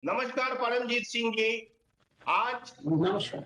নমস্কার পরমজিৎ সিং জি। আজ নমস্কার।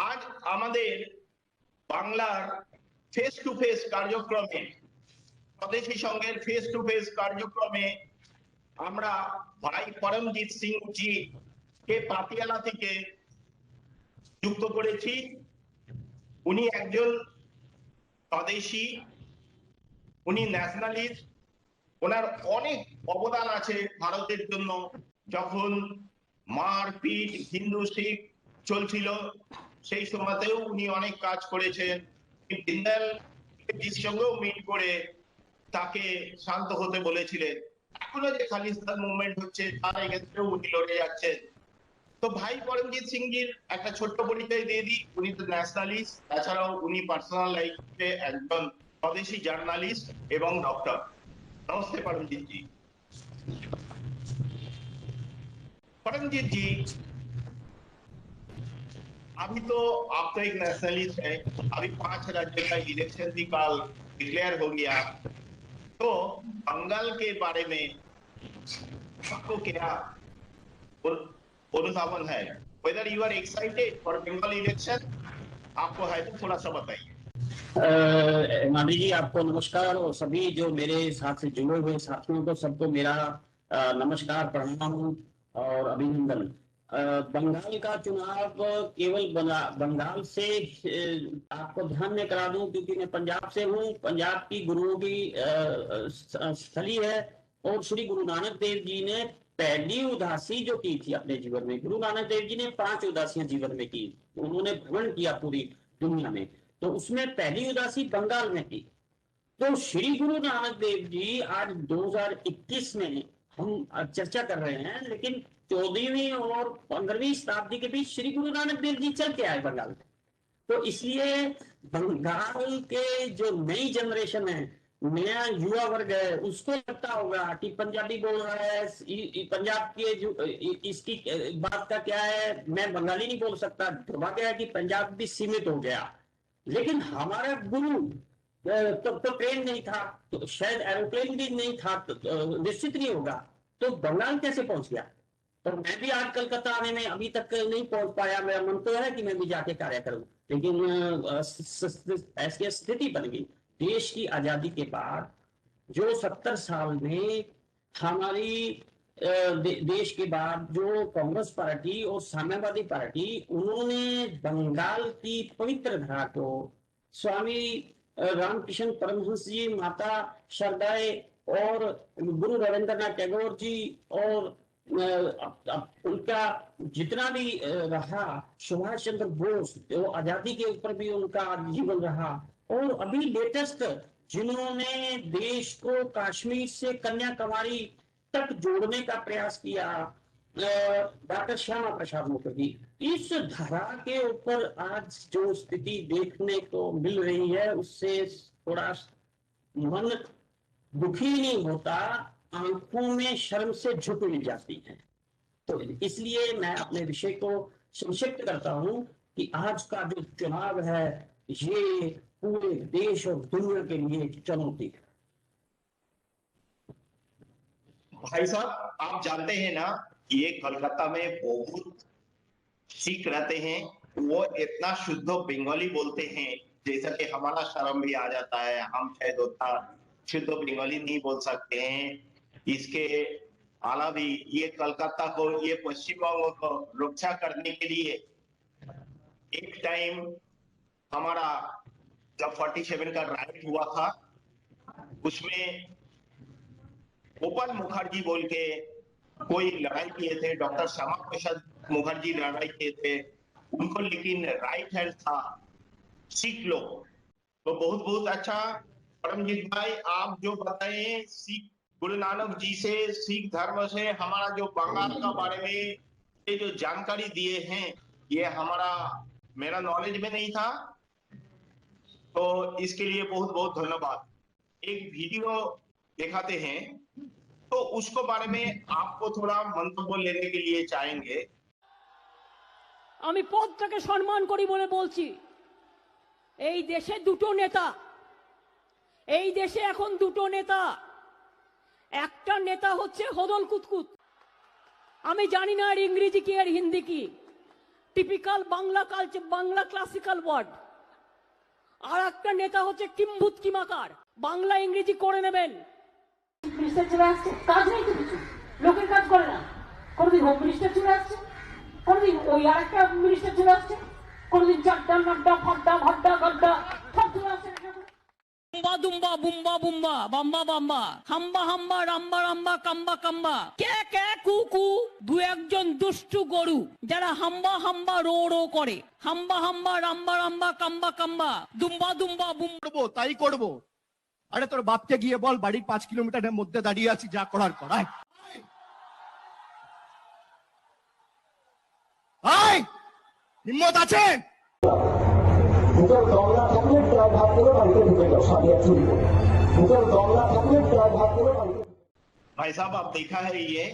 আজ আমাদের বাংলার ফেস টু ফেস কার্যক্রমে, স্বদেশী সংঘের ফেস টু ফেস কার্যক্রমে আমরা ভাই পরমজিৎ সিং জি কে পাতিয়ালা থেকে যুক্ত করেছি। উনি একজন স্বদেশী, উনি ন্যাশনালিস্ট। ওনার অনেক অবদান আছে ভারতের জন্য। যখন মারপিট হিন্দু শিখ চলছিল সেই সময়তেও উনি অনেক কাজ করেছেন। দীনদয়ালজির সঙ্গেও মিট করে তাকে শান্ত হতে বলেছিলেন। এখনো যে খালিস্তান মুভমেন্ট হচ্ছে তার এক্ষেত্রেও উনি লড়ে যাচ্ছেন। তো ভাই পরমজিৎ সিংজির একটা ছোট্ট পরিচয় দিয়ে দিই। উনি তো ন্যাশনালিস্ট, তাছাড়াও উনি পার্সোনাল লাইফে একজন স্বদেশী জার্নালিস্ট এবং ডক্টর। नमस्ते परमजीत जी। परमजीत जी, अभी तो आप तो एक नेशनलिस्ट है। अभी 5 राज्य का इलेक्शन भी कल डिक्लेयर हो गया, तो बंगाल के बारे में आपको क्या अनुधावन है? Whether you are excited for Bengal election, आपको है तो थोड़ा सा बताइए। माधवी जी, आपको नमस्कार और सभी जो मेरे साथ से जुड़े हुए साथियों को सबको मेरा नमस्कार, प्रणाम और अभिनंदन। बंगाल का चुनाव केवल बंगाल से आपको ध्यान में करा दूं, क्योंकि मैं पंजाब से हूं। पंजाब की गुरुओं की स्थली है और श्री गुरु नानक देव जी ने पहली उदासी जो की थी अपने जीवन में, गुरु नानक देव जी ने 5 उदासियां जीवन में की। उन्होंने भ्रमण किया पूरी दुनिया में, तो उसमें पहली उदासी बंगाल में थी। तो श्री गुरु नानक देव जी आज 2021 में हम चर्चा कर रहे हैं, लेकिन 14वीं और 15वीं शताब्दी के बीच श्री गुरु नानक देव जी चल के आए बंगाल में। तो इसलिए बंगाल के जो नई जनरेशन है, नया युवा वर्ग है, उसको लगता होगा कि पंजाबी बोल रहा है, पंजाब के जो इसकी बात का क्या है, मैं बंगाली नहीं बोल सकता। दुर्भाग्य है कि पंजाब भी सीमित हो गया। लेकिन हमारा गुरु तब तो ट्रेन नहीं था, तो शायद एरोप्लेन भी नहीं था, तो निश्चित नहीं होगा। तो बंगाल कैसे पहुंच गया? और मैं भी आज कलकत्ता आने में अभी तक नहीं पहुंच पाया। मेरा मन तो है कि मैं भी जाके कार्य करूं, लेकिन ऐसी स्थिति बन गई। देश की आजादी के बाद जो 70 साल में हमारी देश के बाद जो कांग्रेस पार्टी और साम्यवादी पार्टी, उन्होंने बंगाल की पवित्र धरा को स्वामी रामकृष्ण परमहंस जी, माता शारदाए और गुरु रविंद्रनाथ टैगोर जी और उनका जितना भी रहा, सुभाष चंद्र बोस, वो आजादी के ऊपर भी उनका जीवन रहा। और अभी लेटेस्ट जिन्होंने देश को कश्मीर से कन्याकुमारी तक जोड़ने का प्रयास किया, डॉक्टर श्यामा प्रसाद मुखर्जी। इस धारा के ऊपर आज जो स्थिति देखने को मिल रही है, उससे थोड़ा मन दुखी नहीं होता, आंखों में शर्म से झुक मिल जाती है। तो इसलिए मैं अपने विषय को संक्षिप्त करता हूं कि आज का जो चुनाव है, ये पूरे देश और दुनिया के लिए चुनौती है। भाई साहब, आप जानते हैं ना, ये कलकत्ता में बहुत सिख रहते हैं। वो इतना शुद्ध बंगाली बोलते हैं जैसा कि हमारा शर्म भी आ जाता है। हम शायद उतना शुद्ध बंगाली नहीं बोल सकते हैं। इसके अलावा ये कलकत्ता को, ये पश्चिम बंगाल को रक्षा करने के लिए एक टाइम हमारा जब 47 का राइट हुआ था, उसमें गोपाल मुखर्जी बोल के कोई लड़ाई किए थे, डॉक्टर श्यामा प्रसाद मुखर्जी लड़ाई किए थे उनको, लेकिन राइट हैंड था सिख लोग। तो बहुत बहुत अच्छा परमजीत भाई, आप जो बताए सिख गुरु नानक जी से, सिख धर्म से हमारा जो बंगाल का बारे में ये जो जानकारी दिए हैं, ये मेरा नॉलेज में नहीं था। तो इसके लिए बहुत बहुत धन्यवाद। एक वीडियो दिखाते हैं, तो उसको बारे में आपको थोड़ा मंतव्य लेने के लिए चाहेंगे। আমি পদটাকে সম্মান করি বলে বলছি। এই দেশে দুটো নেতা, এই দেশে এখন দুটো নেতা। একটা নেতা হচ্ছে হদল কুতকুত, আমি জানি না এর ইংরেজি কি আর হিন্দি কি, typical Bangla culture, Bangla classical word. আর একটা নেতা হচ্ছে কিম্ভূত কিমাকার, বাংলা ইংরেজি করে নেবেন। মিনিস্টার চলে আসছে, কাজ নেই তো কিছু, লোকের কাজ করে না। কোনদিন হোম মিনিস্টার চলে আসছে, কোনদিন ওই আর একটা মিনিস্টার চলে আসছে, কোনদিন চাড্ডা নাড্ডা ফাড্ডা ভাড্ডা গাড্ডা সব চলে আসছে। বুম্বা দুম্বা বুম্বা বুম্বা বাম্বা বাম্বা হাম্বা হাম্বা রাম্বা রাম্বা কাম্বা কাম্বা কে কে কু কু, দু একজন দুষ্টু গরু যারা হাম্বা হাম্বা রো রো করে, হাম্বা হাম্বা রাম্বা রাম্বা কাম্বা কাম্বা দুম্বা দুম্বা বুম। করবো তাই করবো। আরে তোর বাপকে গিয়ে বল বাড়ির 5 কিলোমিটারের মধ্যে দাঁড়িয়ে আছি, যা করার করায়। হিম্মত আছে? भाई साहब आप देखा है ये,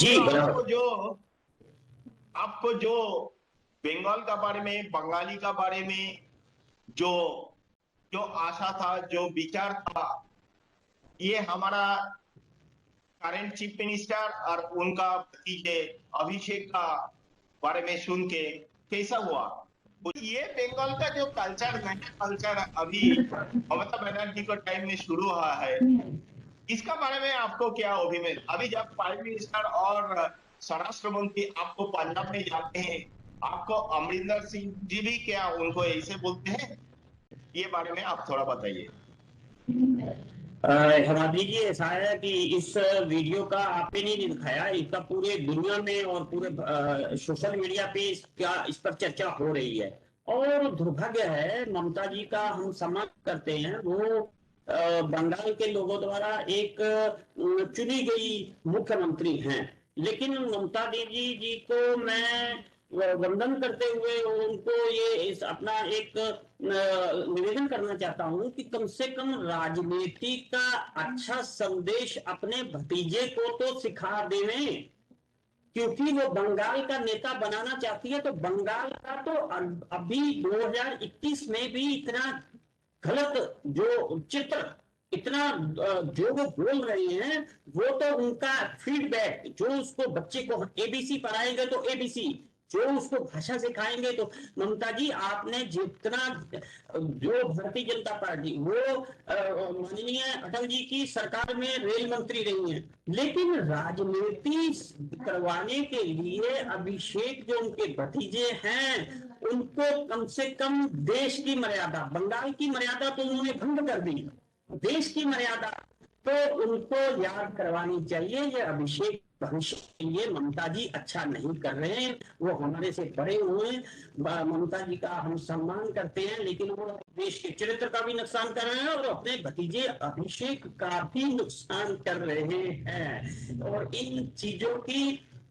जी, आपको जो बंगाल का बारे में, बंगाली का बारे में जो जो आशा था, जो विचार था, ये हमारा करंट चीफ मिनिस्टर और उनका भतीजे अभिषेक का बारे में सुन के कैसा हुआ? ये बंगाल का जो कल्चर, नया कल्चर अभी ममता बनर्जी को टाइम में शुरू हुआ है, इसका बारे में आपको क्या अभिमत? अभी जब प्राइम मिनिस्टर और स्वराष्ट्र मंत्री आपको पंजाब में जाते हैं, आपको अमरिंदर सिंह जी भी क्या उनको ऐसे बोलते हैं? ये बारे में आप थोड़ा बताइए। हिमाद्री जी, ऐसा है कि इस वीडियो का आपने नहीं दिखाया, इसका पूरे दुनिया में और पूरे सोशल मीडिया पे इस पर चर्चा हो रही है। और दुर्भाग्य है, ममता जी का हम सम्मान करते हैं, वो बंगाल के लोगों द्वारा एक चुनी गई मुख्यमंत्री हैं, लेकिन ममता दीदी जी को मैं वंदन करते हुए उनको ये अपना एक निवेदन करना चाहता हूं कि कम से कम राजनीति का अच्छा संदेश अपने भतीजे को तो सिखा देवें, क्योंकि वो बंगाल का नेता बनाना चाहती है। तो बंगाल का तो अभी 2021 में भी इतना गलत जो चित्र, इतना जो वो बोल रहे हैं, वो तो उनका फीडबैक, जो उसको बच्चे को एबीसी पढ़ाएंगे तो एबीसी, जो उसको भाषा सिखाएंगे तो। ममता जी, आपने जितना जो भारतीय जनता पार्टी, वो माननीय अटल जी की सरकार में रेल मंत्री रही हैं, लेकिन राजनीति करवाने के लिए अभिषेक जो उनके भतीजे हैं, उनको कम से कम देश की मर्यादा, बंगाल की मर्यादा तो उन्होंने भंग कर दी, देश की मर्यादा तो उनको याद करवानी चाहिए। ये अभिषेक भविष्य के लिए ममता जी अच्छा नहीं कर रहे हैं, वो हमारे से बड़े हुए, ममता जी का हम सम्मान करते हैं, लेकिन वो देश के चरित्र का भी नुकसान कर रहे हैं और अपने भतीजे अभिषेक का भी नुकसान कर रहे हैं। और इन चीजों की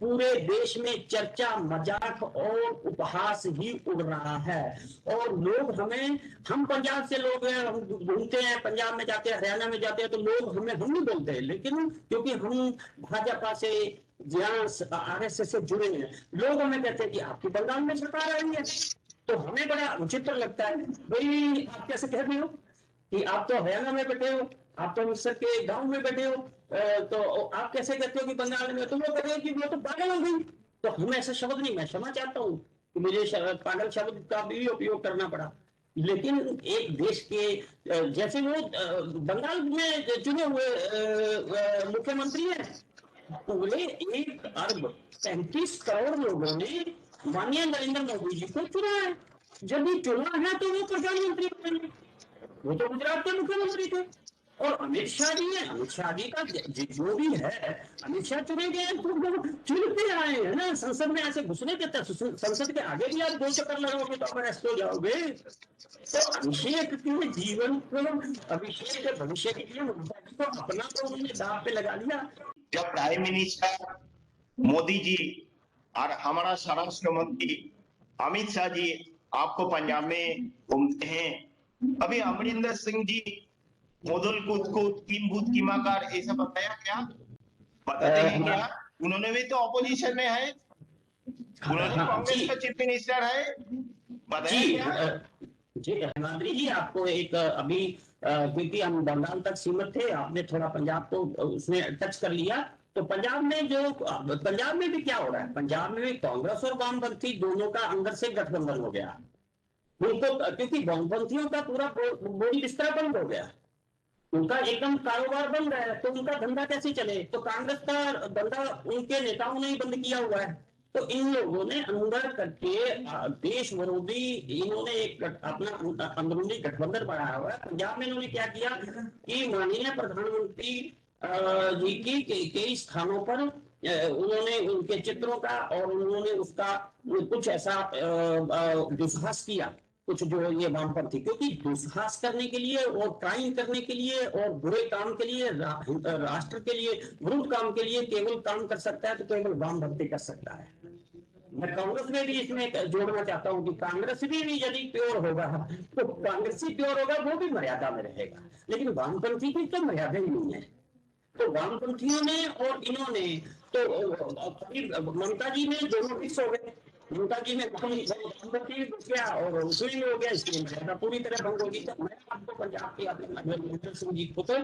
पूरे देश में चर्चा, मजाक और उपहास ही उड़ रहा है। और लोग हम पंजाब से लोग हैं, हम घूमते हैं, पंजाब में जाते हैं, हरियाणा में जाते हैं, तो लोग हम नहीं बोलते हैं, लेकिन क्योंकि हम भाजपा से, आरएसएस से जुड़े हैं, लोग हमें कहते हैं कि आपकी बंगाल में सरकार आई है, तो हमें बड़ा विचित्र लगता है। भाई, आप कैसे कह रहे हो कि आप तो हरियाणा में बैठे हो, आप तो अमृतसर के गांव में बैठे हो, तो आप कैसे कहते हो कि बंगाल में? तो वो कह रहे हैं कि वो तो पागल हो गई। तो हम ऐसा शब्द नहीं, मैं क्षमा चाहता हूँ कि मुझे पागल शब्द का भी उपयोग करना पड़ा, लेकिन एक देश के जैसे वो बंगाल में चुने हुए मुख्यमंत्री हैं, पूरे 1 अरब 35 करोड़ लोगों ने माननीय नरेंद्र मोदी जी को चुना है। जब भी चुना है तो वो प्रधानमंत्री बनेंगे, वो तो गुजरात के मुख्यमंत्री थे। और अमित शाह जी है, अमित शाह जी का जो भी है, अमित शाह चुने गए, तो चुनते आए हैं ना, संसद में ऐसे घुसने देते, संसद के आगे भी आप 2 चक्कर लगाओगे तो आप अरेस्ट हो जाओगे। तो अभिषेक के जीवन को, अभिषेक के भविष्य के लिए तो अपना तो उन्होंने दांव पे लगा लिया। जब प्राइम मिनिस्टर मोदी जी और हमारा स्वराष्ट्र मंत्री अमित शाह जी आपको पंजाब में घूमते हैं, अभी अमरिंदर सिंह जी मोदल कूद किम्भूत किमाकार ऐसा बताया क्या? बताते हैं क्या? उन्होंने भी तो ऑपोजिशन में है, उन्होंने कांग्रेस का चीफ मिनिस्टर है, बताया क्या? जी हिमाद्री जी, आपको एक अभी क्योंकि हम बंगाल तक सीमित थे, आपने थोड़ा पंजाब को उसमें टच कर लिया, तो पंजाब में भी क्या हो रहा है, पंजाब में भी कांग्रेस और वामपंथी दोनों का अंदर से गठबंधन हो गया उनको, क्योंकि वामपंथियों का पूरा बोरी बिस्तरा बंद हो गया, उनका एकदम कारोबार बंद है, तो उनका धंधा कैसे चले, तो कांग्रेस का धंधा उनके नेताओं ने ही बंद किया हुआ है। तो इन लोगों ने अंदर करके देश विरोधी इन्होंने एक अपना अंदरूनी गठबंधन बनाया हुआ है। पंजाब में इन्होंने क्या किया कि माननीय प्रधानमंत्री जी की कई स्थानों पर उन्होंने उनके चित्रों का और उन्होंने उसका कुछ ऐसा दुस्साहस किया, कुछ जो ये वामपंथी, क्योंकि दुस्साहस करने के लिए और क्राइम करने के लिए और बुरे काम के लिए, राष्ट्र के लिए विरुद्ध काम के लिए केवल काम कर सकता है तो केवल वामपंथी कर सकता है। मैं कांग्रेस में भी इसमें जोड़ना चाहता हूं कि कांग्रेस भी यदि प्योर होगा तो कांग्रेसी प्योर होगा, वो भी मर्यादा में रहेगा, लेकिन वामपंथी की तो मर्यादा ही नहीं है। तो वामपंथियों ने और इन्होंने तो ममता जी ने दोनों मिक्स हो गए, ममता जी ने गया और मुस्लिम हो गया, इसलिए मर्यादा पूरी तरह भंग होगी। तो मैं आपको पंजाब की अमरिंदर सिंह जी को तो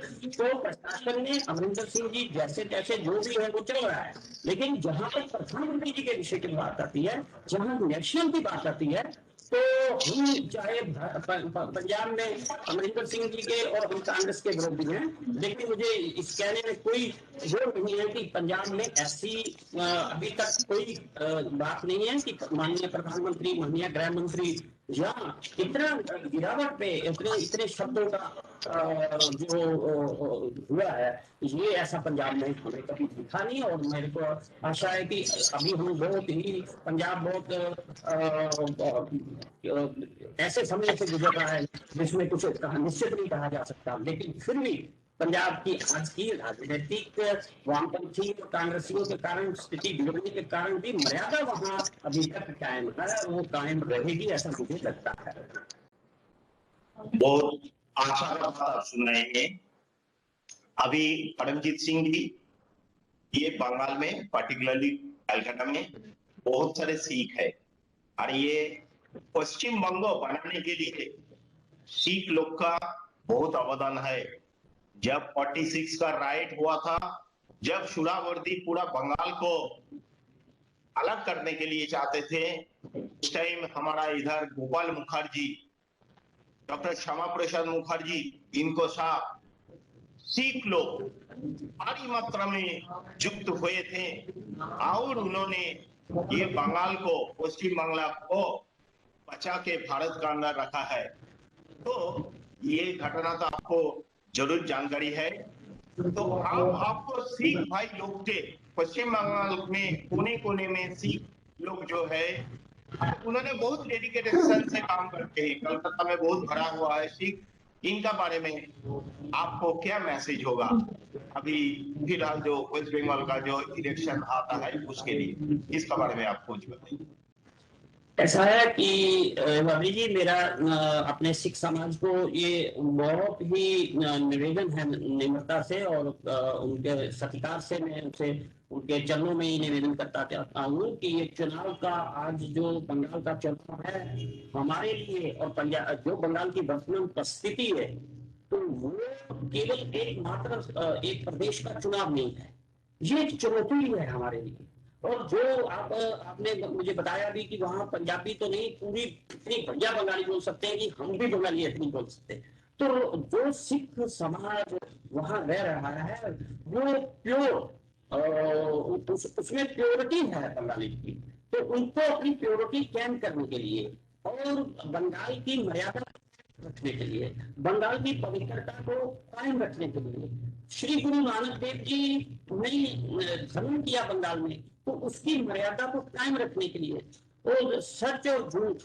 प्रशासन ने अमरिंदर सिंह जी जैसे तैसे जो भी है वो चल रहा है, लेकिन जहां पर प्रधानमंत्री जी के विषय की बात आती है, जहां नेशनल की बात आती है, तो हम चाहे पंजाब में अमरिंदर सिंह जी के और हम कांग्रेस के विरोधी हैं, लेकिन मुझे इस कहने में कोई जोर नहीं है कि पंजाब में ऐसी अभी तक कोई बात नहीं है कि माननीय प्रधानमंत्री, माननीय गृह मंत्री या इतना गिरावट पे इतने शब्दों का जो हुआ है, ये ऐसा पंजाब में हमें कभी दिखा नहीं। और मेरे को आशा है कि अभी हम बहुत ही पंजाब बहुत ऐसे समय से गुजर रहा है जिसमें कुछ निश्चित नहीं कहा जा सकता, लेकिन फिर भी पंजाब की आज की राजनीतिक वामपंथी और कांग्रेसियों के कारण स्थिति बिगड़ने के कारण भी मर्यादा वहां अभी तक कायम है, वो कायम रहेगी ऐसा मुझे लगता है। बहुत अच्छा बात आप सुन रहे हैं। अभी परमजीत सिंह जी, ये बंगाल में पर्टिकुलरली कलकत्ता में बहुत सारे सिख है और ये पश्चिम बंगो बनाने के लिए सिख लोग का बहुत अवदान है। जब 46 का राइट हुआ था, जब सुहरावर्दी पूरा बंगाल को अलग करने के लिए चाहते थे, उस टाइम हमारा इधर गोपाल मुखर्जी, डॉक्टर श्यामा प्रसाद मुखर्जी, इनको साथ सिख लोग भारी मात्रा में युक्त हुए थे और उन्होंने ये बंगाल को, पश्चिम बांग्ला को बचा के भारत का अंदर रखा है। तो ये घटना तो आपको जरूर जानकारी है। तो आपको सिख भाई लोग थे पश्चिम बंगाल में कोने कोने में, सिख लोग जो है उन्होंने बहुत डेडिकेशन से काम करते हैं, कलकत्ता में बहुत भरा हुआ है सिख। इनका बारे में आपको क्या मैसेज होगा अभी फिलहाल जो वेस्ट बंगाल का जो इलेक्शन आता है उसके लिए, इसका बारे में आप कुछ बताइए। ऐसा है कि भाभी जी, मेरा अपने सिख समाज को ये बहुत ही निवेदन है, निम्रता से और उनके सत्कार से मैं उनसे उनके चरणों में ही निवेदन करता चाहता हूँ कि ये चुनाव का आज जो बंगाल का चुनाव है हमारे लिए और पंजाब जो बंगाल की वर्तमान परिस्थिति है, तो वो केवल एकमात्र एक प्रदेश का चुनाव नहीं है, ये एक चुनौती है हमारे लिए। और जो आपने मुझे बताया भी कि वहां पंजाबी तो नहीं, पूरी इतनी बढ़िया बंगाली बोल सकते हैं कि हम भी बंगाली इतनी बोल सकते हैं। तो जो सिख समाज वहां रह रहा है वो प्योर, उसमें प्योरिटी है बंगाली की, तो उनको अपनी प्योरिटी कायम करने के लिए और बंगाल की मर्यादा रखने के लिए, बंगाल की पवित्रता को कायम रखने के लिए श्री गुरु नानक देव जी ने धर्म किया बंगाल में, तो उसकी मर्यादा को कायम रखने के लिए और सच और झूठ,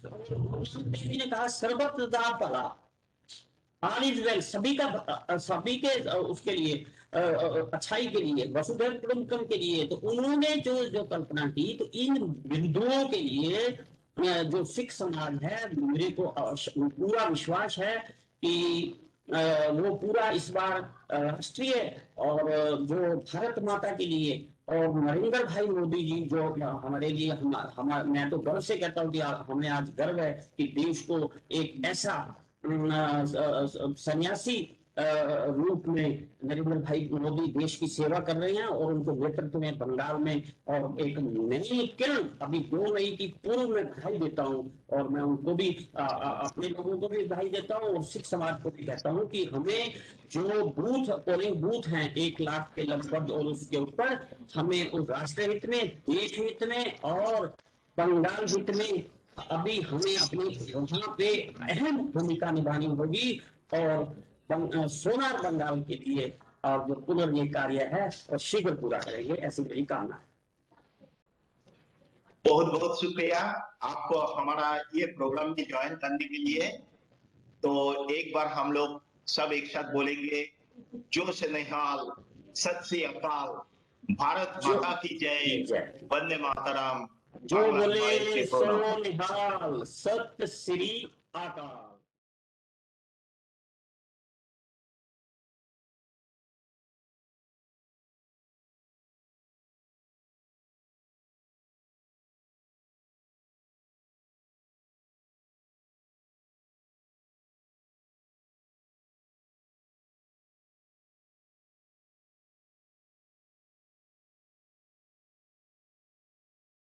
देवी ने कहा सर्वत्र भला, ऑल इज वेल, सभी के उसके लिए अच्छाई के लिए, वसुधैव कुटुंबकम के लिए। तो उन्होंने जो कल्पना की, तो इन बिंदुओं के लिए जो सिख समाज है, मेरे को पूरा विश्वास है कि वो पूरा इस बार राष्ट्रीय और जो भारत माता के लिए और नरेंद्र भाई मोदी जी जो हमारे लिए मैं तो गर्व से कहता हूँ कि हमें आज गर्व है कि देश को एक ऐसा सन्यासी रूप में नरेंद्र भाई मोदी देश की सेवा कर रहे हैं और उनको नेतृत्व में बंगाल में और एक नई किरण अभी दो मई की पूर्व में बधाई देता हूं और मैं उनको भी अपने लोगों को भी बधाई देता हूं और सिख समाज को भी कहता हूं कि हमें जो पोलिंग बूथ हैं 1 लाख के लगभग और उसके ऊपर हमें उस राष्ट्र हित में, देश हित में और बंगाल हित में अभी हमें अपनी वहां पे अहम भूमिका निभानी होगी और सोनार बंगाल के लिए और जो पुनर्निर्माण कार्य है और शीघ्र पूरा करेंगे, ऐसी मेरी कामना है। बहुत बहुत शुक्रिया आपको हमारा ये प्रोग्राम में ज्वाइन करने के लिए। तो एक बार हम लोग सब एक साथ बोलेंगे, जोश निहाल, सत श्री अकाल, भारत माता की जय, वंदे मातरम। जो बोले सो निहाल, सत श्री अकाल।